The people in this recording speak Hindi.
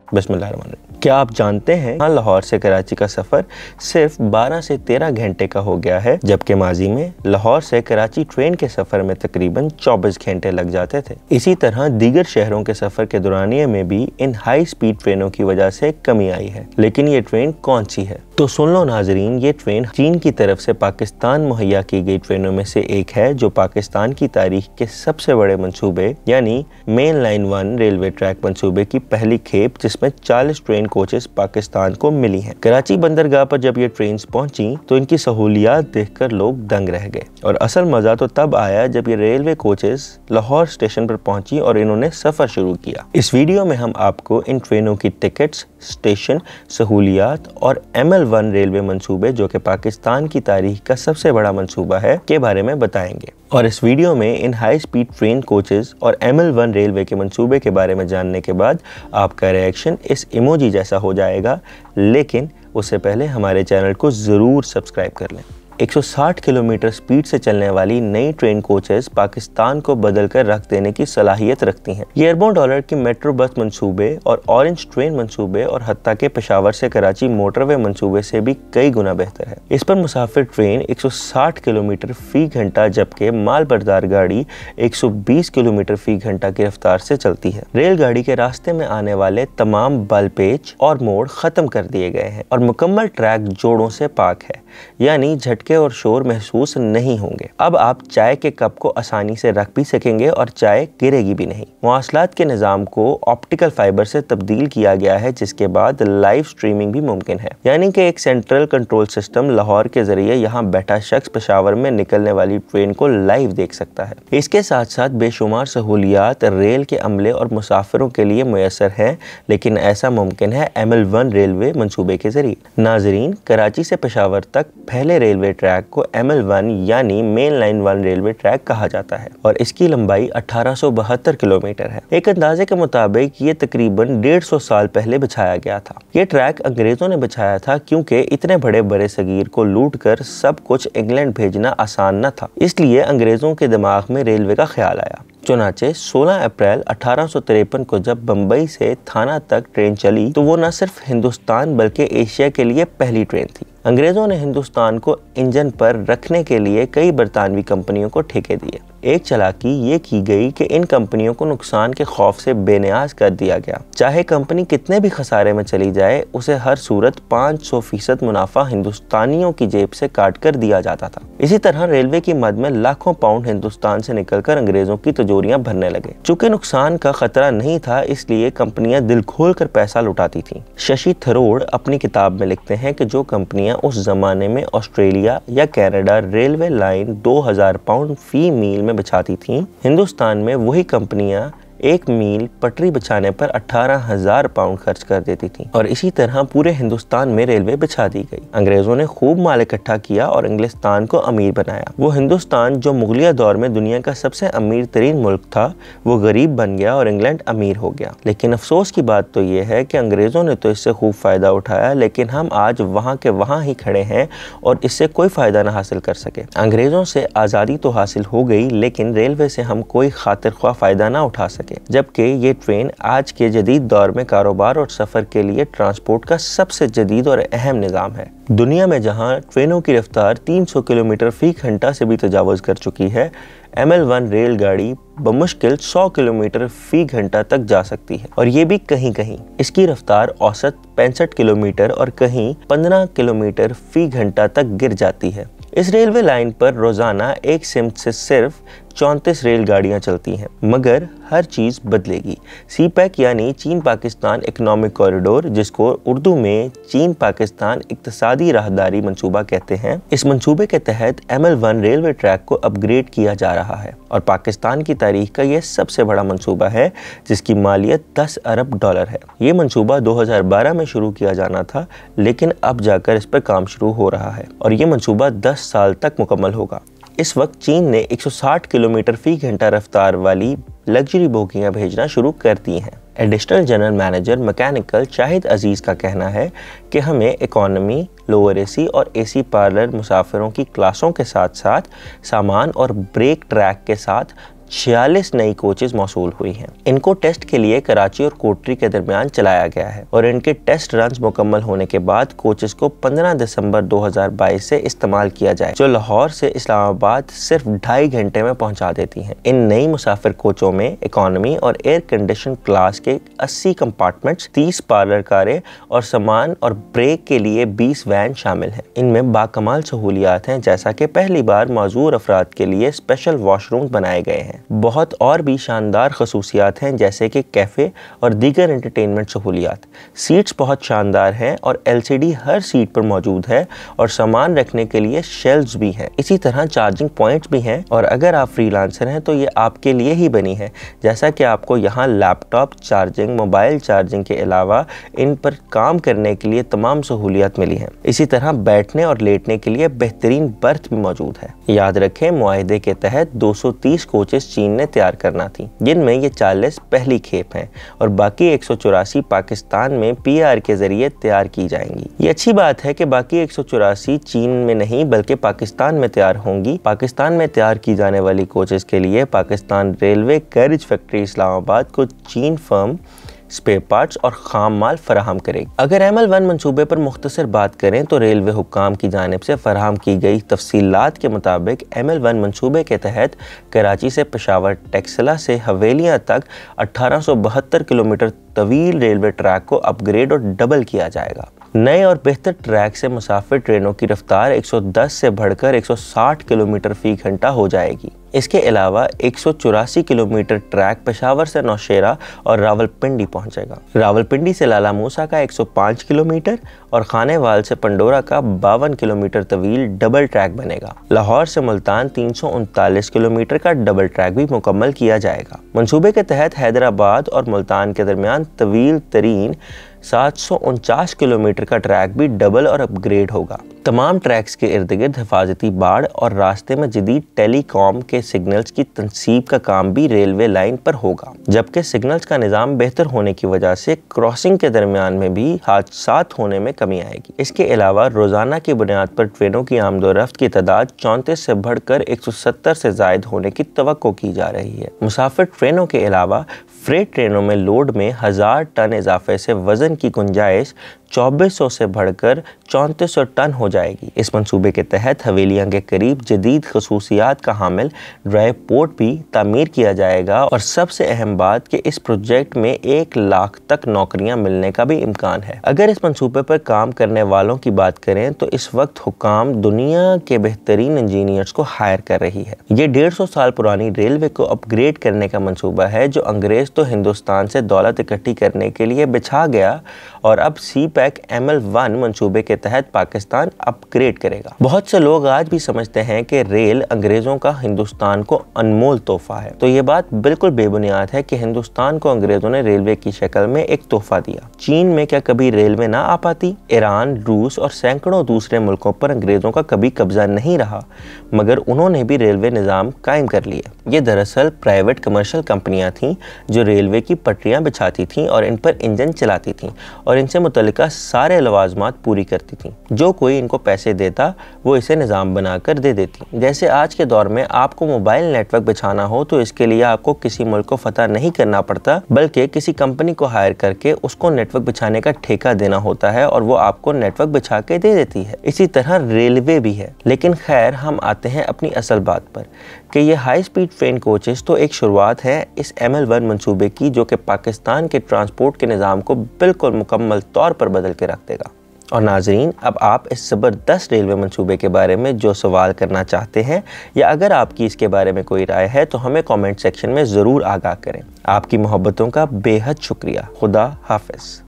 बिस्मिल्लाहिर्रहमानिर्रहीम। क्या आप जानते हैं लाहौर से कराची का सफ़र सिर्फ 12 से 13 घंटे का हो गया है, जबकि माजी में लाहौर से कराची ट्रेन के सफ़र में तकरीबन 24 घंटे लग जाते थे। इसी तरह दीगर शहरों के सफ़र के दौरानिए में भी इन हाई स्पीड ट्रेनों की वजह से कमी आई है। लेकिन ये ट्रेन कौन सी है? तो सुन लो नाजरीन, ये ट्रेन चीन की तरफ से पाकिस्तान मुहैया की गई ट्रेनों में से एक है, जो पाकिस्तान की तारीख के सबसे बड़े मंसूबे यानी मेन लाइन 1 रेलवे ट्रैक मंसूबे की पहली खेप, जिसमें 40 ट्रेन कोचेस पाकिस्तान को मिली हैं। कराची बंदरगाह पर जब ये ट्रेन पहुंची तो इनकी सहूलियात देखकर लोग दंग रह गए, और असल मजा तो तब आया जब ये रेलवे कोचेस लाहौर स्टेशन पर पहुंची और इन्होंने सफर शुरू किया। इस वीडियो में हम आपको इन ट्रेनों की टिकट्स, स्टेशन, सहूलियात और ML1 रेलवे मंसूबे, जो कि पाकिस्तान की तारीख का सबसे बड़ा मंसूबा है, के बारे में बताएंगे। और इस वीडियो में इन हाई स्पीड ट्रेन कोचेस और ML1 रेलवे के मंसूबे के बारे में जानने के बाद आपका रिएक्शन इस इमोजी जैसा हो जाएगा, लेकिन उससे पहले हमारे चैनल को ज़रूर सब्सक्राइब कर लें। 160 किलोमीटर स्पीड से चलने वाली नई ट्रेन कोचेस पाकिस्तान को बदल कर रख देने की सलाहियत रखती हैं। ये अरबों डॉलर की मेट्रो बस मंसूबे और ऑरेंज ट्रेन मंसूबे और हत्ता के पेशावर से कराची मोटरवे मंसूबे से भी कई गुना बेहतर है। इस पर मुसाफिर ट्रेन 160 किलोमीटर फी घंटा, जबकि माल बरदार गाड़ी 120 किलोमीटर फी घंटा की रफ्तार से चलती है। रेलगाड़ी के रास्ते में आने वाले तमाम बल पेच और मोड़ खत्म कर दिए गए हैं और मुकम्मल ट्रैक जोड़ों से पाक है, यानी झटके और शोर महसूस नहीं होंगे। अब आप चाय के कप को आसानी से रख भी सकेंगे और चाय गिरेगी भी नहीं। मवासलात के निज़ाम को ऑप्टिकल फाइबर से तब्दील किया गया है, जिसके बाद लाइव स्ट्रीमिंग भी मुमकिन है, यानी कि एक सेंट्रल कंट्रोल सिस्टम लाहौर के जरिए यहाँ बैठा शख्स पेशावर में निकलने वाली ट्रेन को लाइव देख सकता है। इसके साथ साथ बेशुमार सहूलियात रेल के अमले और मुसाफिरों के लिए मुयसर हैं, लेकिन ऐसा मुमकिन है ML1 रेलवे मंसूबे के जरिए। नाजरीन, कराची से पेशावर तक पहले रेलवे ट्रैक को ML1 यानी मेन लाइन 1 रेलवे ट्रैक कहा जाता है और इसकी लंबाई 1872 किलोमीटर है। एक अंदाजे के मुताबिक ये तकरीबन 150 साल पहले बिछाया गया था। ये ट्रैक अंग्रेजों ने बिछाया था, क्योंकि इतने बड़े बड़े सगीर को लूट कर सब कुछ इंग्लैंड भेजना आसान न था, इसलिए अंग्रेजों के दिमाग में रेलवे का ख्याल आया। चुनाचे 16 अप्रैल 1853 को जब बम्बई से थाना तक ट्रेन चली तो वो न सिर्फ हिंदुस्तान बल्कि एशिया के लिए पहली ट्रेन थी। अंग्रेजों ने हिंदुस्तान को इंजन पर रखने के लिए कई बरतानवी कंपनियों को ठेके दिए। एक चालाकी ये की गई कि इन कंपनियों को नुकसान के खौफ से बेनियाज कर दिया गया। चाहे कंपनी कितने भी खसारे में चली जाए, उसे हर सूरत 500% मुनाफा हिंदुस्तानियों की जेब से काट कर दिया जाता था। इसी तरह रेलवे की मद में लाखों पाउंड हिंदुस्तान से निकलकर अंग्रेजों की तिजोरियां भरने लगे। चूंकि नुकसान का खतरा नहीं था, इसलिए कंपनियां दिल खोल कर पैसा लुटाती थीं। शशि थरूर अपनी किताब में लिखते हैं कि जो कंपनियां उस जमाने में ऑस्ट्रेलिया या कनाडा रेलवे लाइन 2000 पाउंड फी मील में बिछाती थीं, हिंदुस्तान में वही कंपनियां 1 मील पटरी बिछाने पर 18,000 पाउंड खर्च कर देती थीं और इसी तरह पूरे हिंदुस्तान में रेलवे बिछा दी गई। अंग्रेजों ने खूब माल इकट्ठा किया और इंग्लिस्तान को अमीर बनाया। वो हिंदुस्तान जो मुगलिया दौर में दुनिया का सबसे अमीर तरीन मुल्क था, वो गरीब बन गया और इंग्लैंड अमीर हो गया। लेकिन अफसोस की बात तो ये है कि अंग्रेजों ने तो इससे खूब फायदा उठाया, लेकिन हम आज वहाँ के वहाँ ही खड़े हैं और इससे कोई फायदा न हासिल कर सके। अंग्रेजों से आज़ादी तो हासिल हो गई, लेकिन रेलवे से हम कोई खातिर ख्वाह फायदा ना उठा सके, जबकि ये ट्रेन आज के जदीद दौर में कारोबार और सफ़र के लिए ट्रांसपोर्ट का सबसे जदीद और अहम निज़ाम है। दुनिया में जहां ट्रेनों की रफ्तार 300 किलोमीटर फी घंटा से भी तजावज़ कर चुकी है, ML1 रेलगाड़ी बमुश्किल 100 किलोमीटर फी घंटा तक जा सकती है, और ये भी कहीं कहीं। इसकी रफ्तार औसत 65 किलोमीटर और कहीं 15 किलोमीटर फी घंटा तक गिर जाती है। इस रेलवे लाइन पर रोज़ाना एक सिमत से सिर्फ 34 रेलगाड़ियाँ चलती हैं, मगर हर चीज़ बदलेगी। CPEC यानी चीन पाकिस्तान इकोनॉमिक कॉरिडोर, जिसको उर्दू में चीन पाकिस्तान इक्तिसादी राहदारी मंसूबा कहते हैं, इस मंसूबे के तहत ML1 रेलवे ट्रैक को अपग्रेड किया जा रहा है और पाकिस्तान की तारीख का यह सबसे बड़ा मंसूबा है, जिसकी मालियत 10 अरब डॉलर है। ये मंसूबा 2012 में शुरू किया जाना था, लेकिन अब जाकर इस पर काम शुरू हो रहा है और ये मंसूबा 10 साल तक मुकम्मल होगा। इस वक्त चीन ने 160 किलोमीटर फी घंटा रफ्तार वाली लग्जरी बोगियां भेजना शुरू कर दी हैं। Additional general manager mechanical Shahid Aziz का कहना है कि हमें इकोनॉमी, लोअर एसी और एसी पार्लर मुसाफिरों की क्लासों के साथ साथ सामान और ब्रेक ट्रैक के साथ 46 नई कोचेज मौसूल हुई हैं। इनको टेस्ट के लिए कराची और कोटरी के दरमियान चलाया गया है और इनके टेस्ट रन मुकम्मल होने के बाद कोचेज को 15 दिसंबर 2022 से इस्तेमाल किया जाए, जो लाहौर से इस्लामाबाद सिर्फ 2.5 घंटे में पहुंचा देती हैं। इन नई मुसाफिर कोचों में इकोनॉमी और एयर कंडीशन क्लास के 80 कंपार्टमेंट्स, 30 पार्लर कारें और सामान और ब्रेक के लिए 20 वैन शामिल हैं। इनमें बाकमाल सहूलियात हैं, जैसा कि पहली बार माजूर अफराद के लिए स्पेशल वॉशरूम बनाए गए हैं। बहुत और भी शानदार खसूसियात हैं, जैसे कि कैफे और दीगर एंटरटेनमेंट सहूलियात। सीट्स बहुत शानदार हैं और LCD हर सीट पर मौजूद है और सामान रखने के लिए शेल्व्स भी हैं। इसी तरह चार्जिंग पॉइंट्स भी हैं और अगर आप फ्रीलांसर हैं तो ये आपके लिए ही बनी है, जैसा कि आपको यहाँ लैपटॉप चार्जिंग, मोबाइल चार्जिंग के अलावा इन पर काम करने के लिए तमाम सहूलियात मिली हैं। इसी तरह बैठने और लेटने के लिए बेहतरीन बर्थ भी मौजूद है। याद रखें, मुआहदे के तहत 230 कोचेस चीन ने तैयार करना थी, जिनमें ये 40 पहली खेप हैं और बाकी 184 पाकिस्तान में PR के जरिए तैयार की जाएंगी। ये अच्छी बात है कि बाकी 184 चीन में नहीं बल्कि पाकिस्तान में तैयार होंगी। पाकिस्तान में तैयार की जाने वाली कोचेस के लिए Pakistan railway carriage factory Islamabad को चीन फर्म स्पेयर पार्ट्स और खाम माल फराहम करेगी। अगर ML1 मंसूबे पर मुख्तसर बात करें तो रेलवे हुक्काम की जानिब से फराहम की गई तफसीलात के मुताबिक ML1 मंसूबे के तहत कराची से पेशावर टेक्सला से हवेलियाँ तक 1872 किलोमीटर तवील रेलवे ट्रैक को अपग्रेड और डबल किया जाएगा। नए और बेहतर ट्रैक से मुसाफिर ट्रेनों की रफ्तार 110 से बढ़कर 160 किलोमीटर फी घंटा हो जाएगी। इसके अलावा 184 किलोमीटर ट्रैक पेशावर से नौशेरा और रावलपिंडी पहुंचेगा। रावलपिंडी से लाला मूसा का 105 किलोमीटर और खानेवाल से पंडोरा का 52 किलोमीटर तवील डबल ट्रैक बनेगा। लाहौर से मुल्तान 339 किलोमीटर का डबल ट्रैक भी मुकम्मल किया जाएगा। मंसूबे के तहत हैदराबाद और मुल्तान के दरमियान तवील तरीन 749 किलोमीटर का ट्रैक भी डबल और अपग्रेड होगा। तमाम ट्रैक्स के इर्द गिर्द हिफाजती बाड़ और रास्ते में जदीद टेलीकॉम के सिग्नल्स की तनसीब का काम भी रेलवे लाइन पर होगा, जबकि सिग्नल्स का निज़ाम बेहतर होने की वजह से क्रॉसिंग के दरमियान में भी हादसात होने में कमी आएगी। इसके अलावा रोज़ाना की बुनियाद पर ट्रेनों की आमदोरफ्त की तादाद 34 से बढ़कर 170 से ज़ायद होने की तवक्को की जा रही है। मुसाफिर ट्रेनों के अलावा फ्रेट ट्रेनों में लोड में 1000 टन इजाफे से वजन की गुंजाइश 2400 से बढ़कर 3400 टन हो जाएगी। इस मंसूबे के तहत हवेलियां के करीब जदीद खसूसियात का हामिल ड्राइव पोर्ट भी तामीर किया जाएगा और सबसे अहम बात कि इस प्रोजेक्ट में 1 लाख तक नौकरियां मिलने का भी इम्कान है। अगर इस मंसूबे पर काम करने वालों की बात करें तो इस वक्त हुकाम दुनिया के बेहतरीन इंजीनियर्स को हायर कर रही है। ये 150 साल पुरानी रेलवे को अपग्रेड करने का मंसूबा है, जो अंग्रेज तो हिंदुस्तान से दौलत इकट्ठी करने के लिए बिछा गया और अब CPEC ML1 मंसूबे के तहत पाकिस्तान अपग्रेड करेगा। बहुत से लोग आज भी समझते हैं कि रेल अंग्रेजों का हिंदुस्तान को अनमोल तोहफा है, तो ये बात बिल्कुल बेबुनियाद है कि हिंदुस्तान को अंग्रेजों ने रेलवे की शक्ल में एक तोहफा दिया। चीन में क्या कभी रेलवे ना आ पाती? ईरान, रूस और सैकड़ों दूसरे मुल्कों पर अंग्रेजों का कभी कब्जा नहीं रहा, मगर उन्होंने भी रेलवे निज़ाम कायम कर लिया। ये दरअसल प्राइवेट कमर्शियल कंपनियां थीं जो रेलवे की पटरियां बिछाती थीं और इन पर इंजन चलाती थीं और इनसे मुतल्लिका सारे लवाजमात पूरी करती थीं। जो कोई इनको पैसे देता वो इसे निज़ाम बनाकर दे देती। जैसे आज के दौर में आपको मोबाइल नेटवर्क बिछाना हो तो इसके लिए आपको किसी मुल्क को फतह नहीं करना पड़ता, बल्कि किसी कंपनी को हायर करके उसको नेटवर्क बिछाने का ठेका देना होता है और वो आपको नेटवर्क बिछा के दे देती है। इसी तरह रेलवे भी है। लेकिन खैर, हम आते हैं अपनी असल बात पर कि ये हाई स्पीड ट्रेन कोचेस तो एक शुरुआत है इस ML1 मंसूबे की, जो कि पाकिस्तान के ट्रांसपोर्ट के निज़ाम को बिल्कुल मुकम्मल तौर पर बदल के रख देगा। और नाजरीन, अब आप इस ज़बरदस्त रेलवे मंसूबे के बारे में जो सवाल करना चाहते हैं या अगर आपकी इसके बारे में कोई राय है तो हमें कमेंट सेक्शन में ज़रूर आगाह करें। आपकी मोहब्बतों का बेहद शुक्रिया। खुदा हाफिज़।